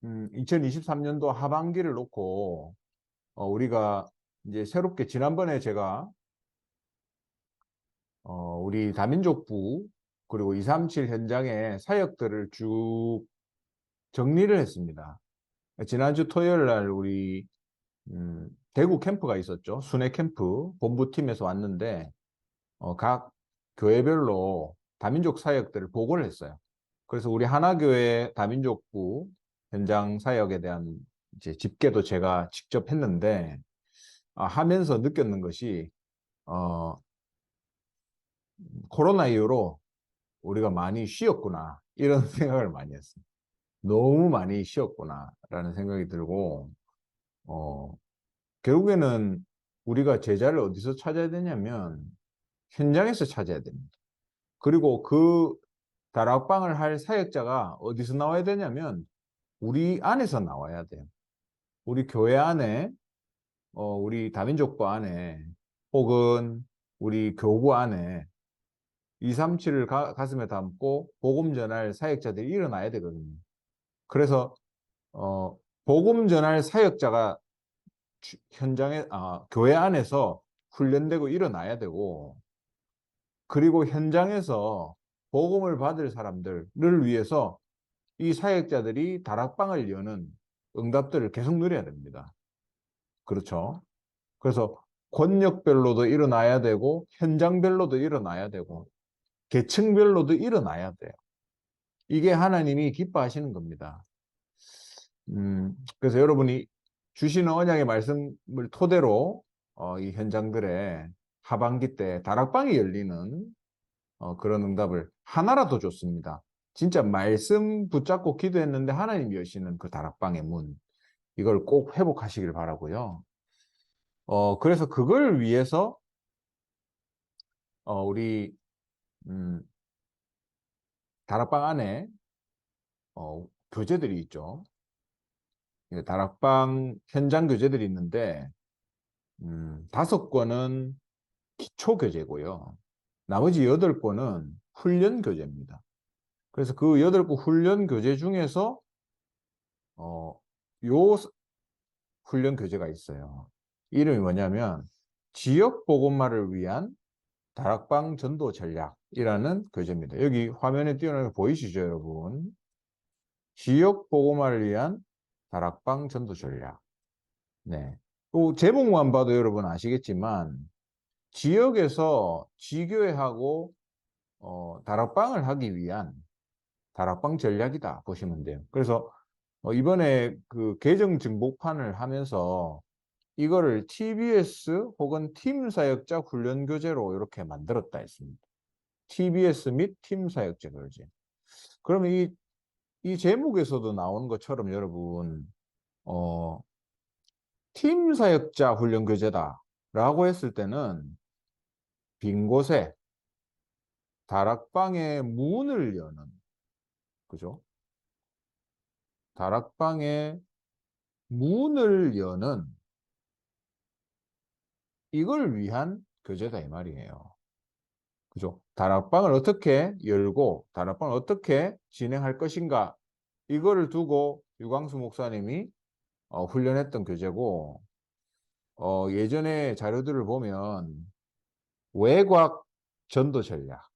2023년도 하반기를 놓고 우리가 이제 새롭게 지난번에 제가 우리 다민족부 그리고 237 현장의 사역들을 쭉 정리를 했습니다. 지난주 토요일 날 우리 대구 캠프가 있었죠. 순회 캠프 본부팀에서 왔는데 각 교회별로 다민족 사역들을 보고를 했어요. 그래서 우리 하나교회 다민족부 현장 사역에 대한 이제 집계도 제가 직접 했는데 하면서 느꼈는 것이 어, 코로나 이후로 우리가 많이 쉬었구나 이런 생각을 많이 했어요. 너무 많이 쉬었구나라는 생각이 들고 어, 결국에는 우리가 제자를 어디서 찾아야 되냐면 현장에서 찾아야 됩니다. 그리고 그 다락방을 할 사역자가 어디서 나와야 되냐면 우리 안에서 나와야 돼요. 우리 교회 안에, 우리 다민족부 안에, 혹은 우리 교구 안에 237을 가슴에 담고 복음 전할 사역자들이 일어나야 되거든요. 그래서 복음 전할 사역자가 현장에 교회 안에서 훈련되고 일어나야 되고, 그리고 현장에서 복음을 받을 사람들을 위해서 이 사역자들이 다락방을 여는 응답들을 계속 누려야 됩니다. 그렇죠? 그래서 권역별로도 일어나야 되고 현장별로도 일어나야 되고 계층별로도 일어나야 돼요. 이게 하나님이 기뻐하시는 겁니다. 그래서 여러분이 주시는 언약의 말씀을 토대로 이 현장들에 하반기 때 다락방이 열리는 그런 응답을 하나라도 줬습니다. 진짜 말씀 붙잡고 기도했는데 하나님이 여시는 그 다락방의 문, 이걸 꼭 회복하시길 바라고요. 그래서 그걸 위해서 우리 음, 다락방 안에 교재들이 있죠. 예, 다락방 현장 교재들이 있는데 5권은 기초 교재고요. 나머지 8권은 훈련 교재입니다. 그래서 그 8권 훈련 교재 중에서 요 훈련 교재가 있어요. 이름이 뭐냐면 지역 복음화를 위한 다락방 전도 전략이라는 교재입니다. 여기 화면에 띄어놓은 거 보이시죠, 여러분? 지역 복음화를 위한 다락방 전도 전략. 네. 또 제목만 봐도 여러분 아시겠지만 지역에서 지교회하고 다락방을 하기 위한 다락방 전략이다 보시면 돼요. 그래서 이번에 그 계정 정복판을 하면서 이거를 TBS 혹은 팀 사역자 훈련 교재로 이렇게 만들었다 했습니다. TBS 및 팀 사역자 교재. 그러면 이 제목에서도 나오는 것처럼 여러분, 어, 팀 사역자 훈련 교재다라고 했을 때는 빈 곳에 다락방의 문을 여는, 그죠? 다락방의 문을 여는 이걸 위한 교재다 이 말이에요. 그죠? 다락방을 어떻게 열고 다락방을 어떻게 진행할 것인가 이거를 두고 유광수 목사님이 훈련했던 교재고 예전에 자료들을 보면 외곽 전도 전략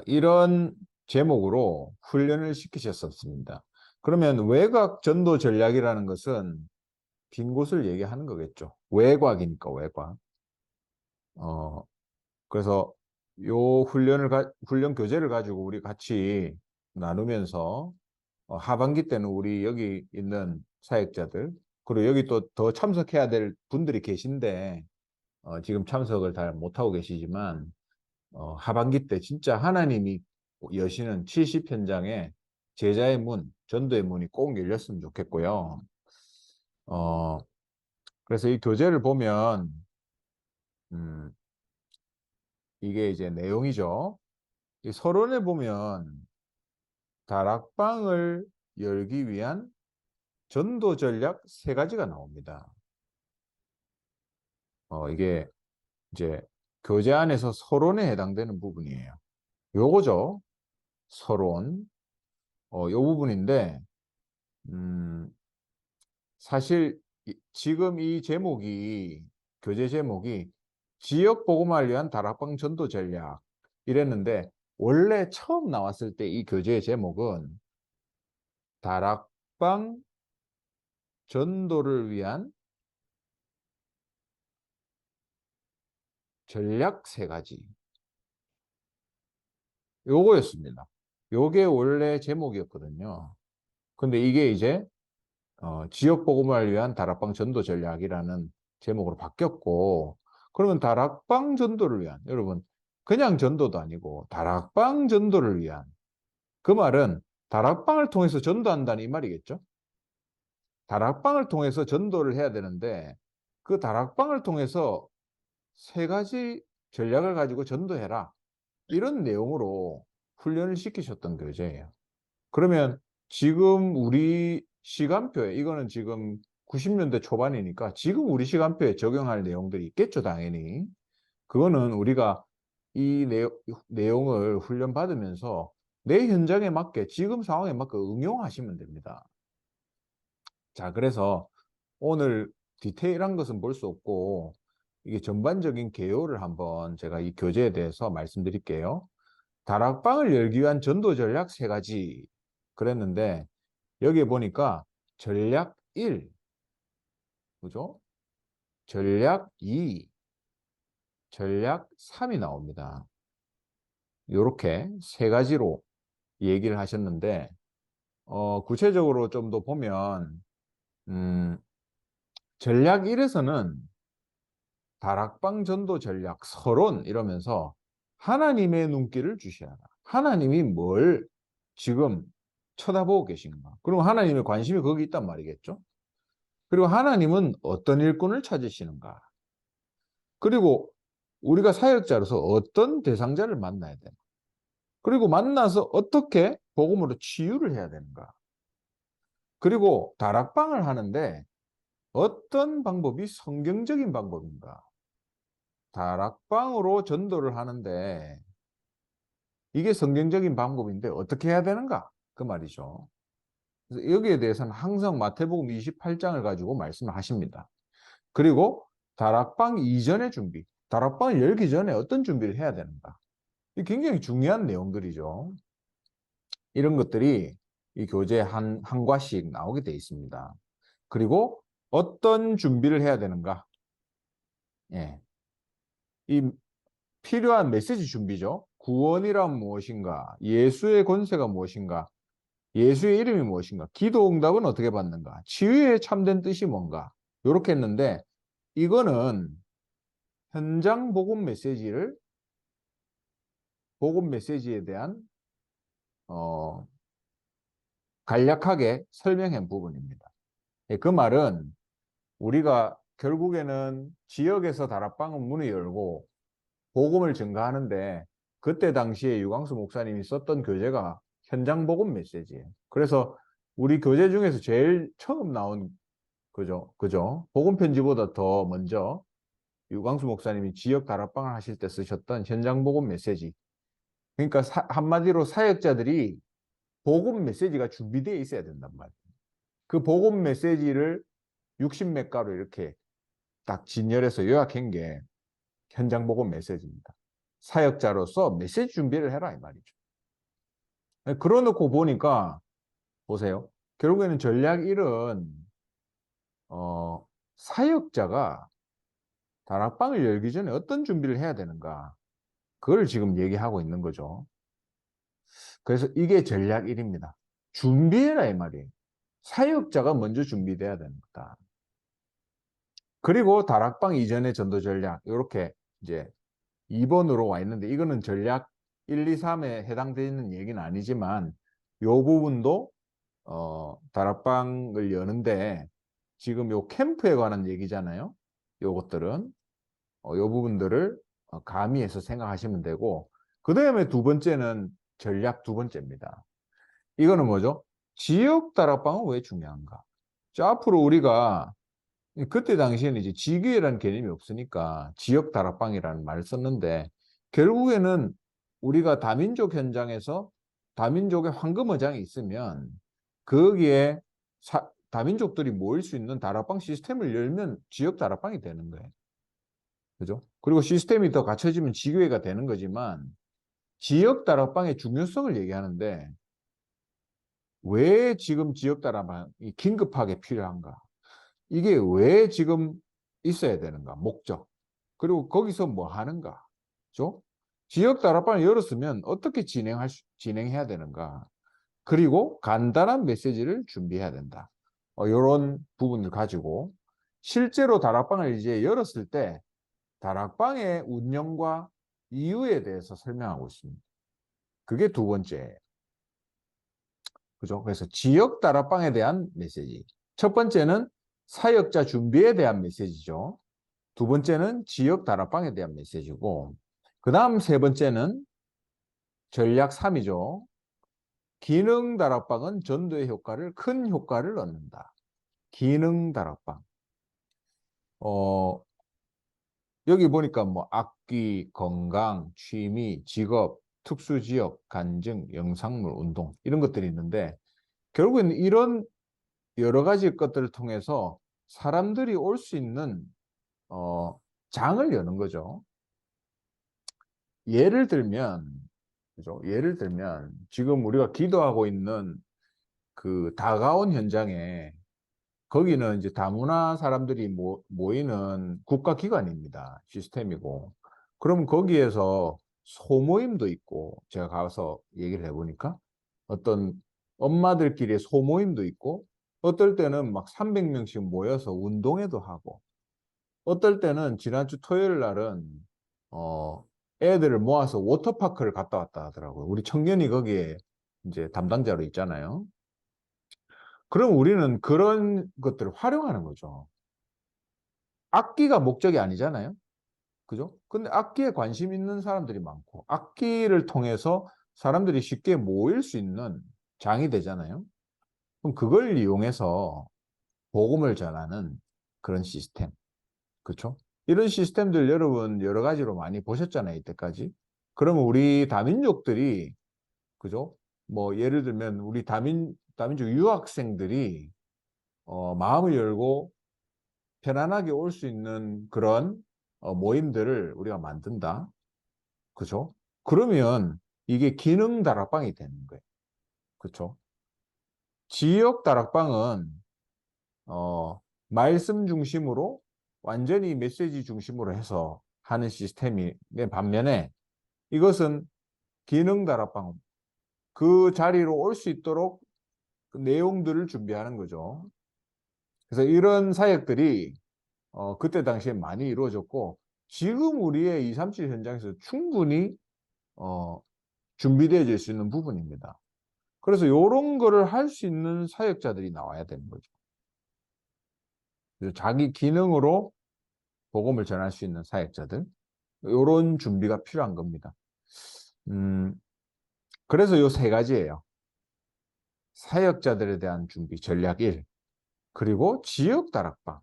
이런 제목으로 훈련을 시키셨었습니다. 그러면 외곽 전도 전략이라는 것은 빈 곳을 얘기하는 거겠죠. 외곽이니까 외곽. 어, 그래서 요 훈련 교재를 가지고 우리 같이 나누면서 하반기 때는 우리 여기 있는 사역자들, 그리고 여기 또 더 참석해야 될 분들이 계신데, 지금 참석을 잘 못하고 계시지만, 하반기 때 진짜 하나님이 여시는 70현장에 제자의 문, 전도의 문이 꼭 열렸으면 좋겠고요. 어, 그래서 이 교재를 보면, 음, 이게 이제 내용이죠. 이 서론에 보면 다락방을 열기 위한 전도 전략 3가지가 나옵니다. 이게 이제 교재 안에서 서론에 해당되는 부분이에요. 요거죠. 서론. 요 부분인데, 사실 지금 이 제목이, 교재 제목이 지역복음화를 위한 다락방 전도 전략 이랬는데, 원래 처음 나왔을 때 이 교재의 제목은 다락방 전도를 위한 전략 세 가지. 요거였습니다. 요게 원래 제목이었거든요. 근데 이게 이제 지역 복음화를 위한 다락방 전도 전략이라는 제목으로 바뀌었고, 그러면 다락방 전도를 위한, 여러분, 그냥 전도도 아니고 다락방 전도를 위한, 그 말은 다락방을 통해서 전도한다는 이 말이겠죠? 다락방을 통해서 전도를 해야 되는데, 그 다락방을 통해서 세 가지 전략을 가지고 전도해라. 이런 내용으로 훈련을 시키셨던 교재예요. 그러면 지금 우리 시간표에, 이거는 지금 90년대 초반이니까 지금 우리 시간표에 적용할 내용들이 있겠죠, 당연히. 그거는 우리가 이 내용을 훈련받으면서 내 현장에 맞게, 지금 상황에 맞게 응용하시면 됩니다. 자, 그래서 오늘 디테일한 것은 볼 수 없고, 이게 전반적인 개요를 한번 제가 이 교재에 대해서 말씀드릴게요. 다락방을 열기 위한 전도 전략 세 가지 그랬는데, 여기에 보니까 전략 1, 그죠? 전략 2, 전략 3이 나옵니다. 이렇게 세 가지로 얘기를 하셨는데, 구체적으로 좀 더 보면, 음, 전략 1에서는 다락방 전도 전략, 서론 이러면서 하나님의 눈길을 주셔야 한다. 하나님이 뭘 지금 쳐다보고 계신가? 그리고 하나님의 관심이 거기 있단 말이겠죠? 그리고 하나님은 어떤 일꾼을 찾으시는가? 그리고 우리가 사역자로서 어떤 대상자를 만나야 되는가? 그리고 만나서 어떻게 복음으로 치유를 해야 되는가? 그리고 다락방을 하는데 어떤 방법이 성경적인 방법인가? 다락방으로 전도를 하는데 이게 성경적인 방법인데 어떻게 해야 되는가? 그 말이죠. 그래서 여기에 대해서는 항상 마태복음 28장을 가지고 말씀을 하십니다. 그리고 다락방 이전의 준비, 다락방을 열기 전에 어떤 준비를 해야 되는가? 이 굉장히 중요한 내용들이죠. 이런 것들이 이 교재에 한 과씩 나오게 돼 있습니다. 그리고 어떤 준비를 해야 되는가? 예. 이 필요한 메시지 준비죠. 구원이란 무엇인가? 예수의 권세가 무엇인가? 예수의 이름이 무엇인가? 기도 응답은 어떻게 받는가? 치유의 참된 뜻이 뭔가? 이렇게 했는데 이거는 현장 복음 메시지에 대한 어, 간략하게 설명한 부분입니다. 예, 그 말은 우리가 결국에는 지역에서 다락방은 문을 열고 복음을 증가하는데 그때 당시에 유광수 목사님이 썼던 교재가 현장 복음 메시지예요. 그래서 우리 교재 중에서 제일 처음 나온 그죠? 복음 편지보다 더 먼저 유광수 목사님이 지역 다락방을 하실 때 쓰셨던 현장 복음 메시지. 그러니까 한마디로 사역자들이 복음 메시지가 준비되어 있어야 된단 말이에요. 그 복음 메시지를 60몇 가로 이렇게 딱 진열해서 요약한 게 현장 복음 메시지입니다. 사역자로서 메시지 준비를 해라 이 말이죠. 그러놓고 보니까 보세요. 결국에는 전략 1은 사역자가 다락방을 열기 전에 어떤 준비를 해야 되는가 그걸 지금 얘기하고 있는 거죠. 그래서 이게 전략 1입니다. 준비해라 이 말이에요. 사역자가 먼저 준비돼야 되는 거다. 그리고 다락방 이전의 전도 전략 이렇게 이제 2번으로 와 있는데 이거는 전략 1, 2, 3에 해당되는 얘기는 아니지만 이 부분도 다락방을 여는데 지금 요 캠프에 관한 얘기잖아요. 요것들은 요 부분들을 가미해서 생각하시면 되고 그 다음에 두 번째는 전략 두 번째입니다. 이거는 뭐죠? 지역 다락방은 왜 중요한가? 자, 앞으로 우리가 그때 당시에는 이제 지교회라는 개념이 없으니까 지역 다락방이라는 말을 썼는데 결국에는 우리가 다민족 현장에서 다민족의 황금어장이 있으면 거기에 다민족들이 모일 수 있는 다락방 시스템을 열면 지역 다락방이 되는 거예요. 그죠? 그리고 시스템이 더 갖춰지면 지교회가 되는 거지만 지역 다락방의 중요성을 얘기하는데 왜 지금 지역 다락방이 긴급하게 필요한가? 이게 왜 지금 있어야 되는가? 목적. 그리고 거기서 뭐 하는가? 그죠? 지역 다락방을 열었으면 어떻게 진행해야 되는가? 그리고 간단한 메시지를 준비해야 된다. 이런 부분을 가지고 실제로 다락방을 이제 열었을 때 다락방의 운영과 이유에 대해서 설명하고 있습니다. 그게 두 번째. 그죠? 그래서 지역 다락방에 대한 메시지. 첫 번째는 사역자 준비에 대한 메시지죠. 두 번째는 지역 다락방에 대한 메시지고, 그 다음 세 번째는 전략 3이죠. 기능 다락방은 전도의 큰 효과를 얻는다. 기능 다락방. 여기 보니까 뭐 악기, 건강, 취미, 직업, 특수지역, 간증, 영상물, 운동 이런 것들이 있는데 결국에는 이런 여러 가지 것들을 통해서 사람들이 올 수 있는 장을 여는 거죠. 예를 들면, 그죠? 예를 들면 지금 우리가 기도하고 있는 그 다가온 현장에 거기는 이제 다문화 사람들이 모이는 국가기관입니다. 시스템이고. 그럼 거기에서 소모임도 있고, 제가 가서 얘기를 해보니까 어떤 엄마들끼리의 소모임도 있고, 어떨 때는 막 300명씩 모여서 운동회도 하고, 어떨 때는 지난주 토요일 날은, 애들을 모아서 워터파크를 갔다 왔다 하더라고요. 우리 청년이 거기에 이제 담당자로 있잖아요. 그럼 우리는 그런 것들을 활용하는 거죠. 악기가 목적이 아니잖아요. 그죠? 근데 악기에 관심 있는 사람들이 많고, 악기를 통해서 사람들이 쉽게 모일 수 있는 장이 되잖아요. 그럼 그걸 이용해서 복음을 전하는 그런 시스템. 그렇죠? 이런 시스템들 여러분 여러 가지로 많이 보셨잖아요, 이때까지. 그러면 우리 다민족들이, 그죠? 뭐 예를 들면 우리 다민족 유학생들이 마음을 열고 편안하게 올 수 있는 그런 모임들을 우리가 만든다. 그죠? 그러면 이게 기능 다락방이 되는 거예요. 그렇죠? 지역 다락방은 말씀 중심으로 완전히 메시지 중심으로 해서 하는 시스템이 반면에 이것은 기능 다락방 그 자리로 올 수 있도록 그 내용들을 준비하는 거죠. 그래서 이런 사역들이 그때 당시에 많이 이루어졌고 지금 우리의 237 현장에서 충분히 준비되어질 수 있는 부분입니다. 그래서 이런 거를 할 수 있는 사역자들이 나와야 되는 거죠. 그래서 자기 기능으로 복음을 전할 수 있는 사역자들 이런 준비가 필요한 겁니다. 그래서 이 세 가지예요. 사역자들에 대한 준비 전략 1, 그리고 지역 다락방,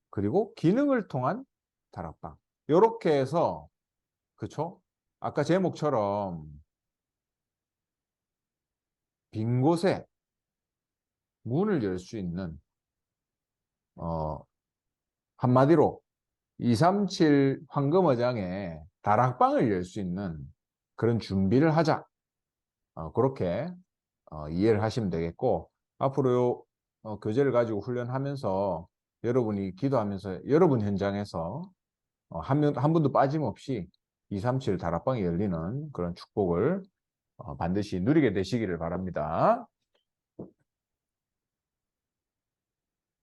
그리고 기능을 통한 다락방. 이렇게 해서 그렇죠? 아까 제목처럼 빈 곳에 문을 열 수 있는 한마디로 237 황금어장에 다락방을 열 수 있는 그런 준비를 하자. 그렇게 이해를 하시면 되겠고 앞으로 교재를 가지고 훈련하면서 여러분이 기도하면서 여러분 현장에서 한 분도 빠짐없이 237 다락방이 열리는 그런 축복을 반드시 누리게 되시기를 바랍니다.